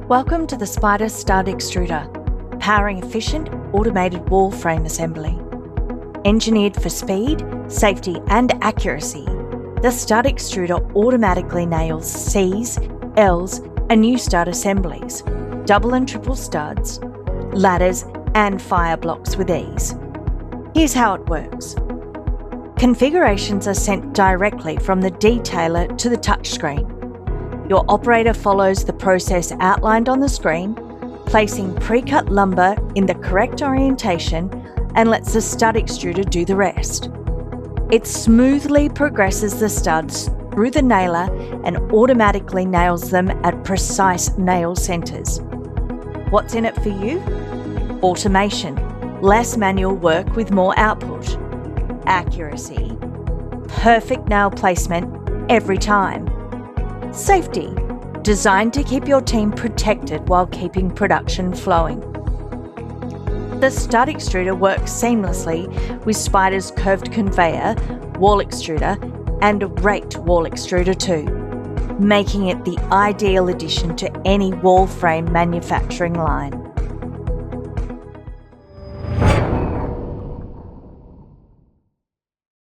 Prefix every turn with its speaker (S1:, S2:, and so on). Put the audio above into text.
S1: Welcome to the Spida Stud Extruder, powering efficient, automated wall frame assembly. Engineered for speed, safety and accuracy, the Stud Extruder automatically nails C's, L's and U-stud assemblies, double and triple studs, ladders and fire blocks with ease. Here's how it works. Configurations are sent directly from the detailer to the touchscreen. Your operator follows the process outlined on the screen, placing pre-cut lumber in the correct orientation and lets the stud extruder do the rest. It smoothly progresses the studs through the nailer and automatically nails them at precise nail centers. What's in it for you? Automation, less manual work with more output. Accuracy, perfect nail placement every time. Safety, designed to keep your team protected while keeping production flowing. The stud extruder works seamlessly with Spida's curved conveyor, wall extruder and raked wall extruder too, making it the ideal addition to any wall frame manufacturing line.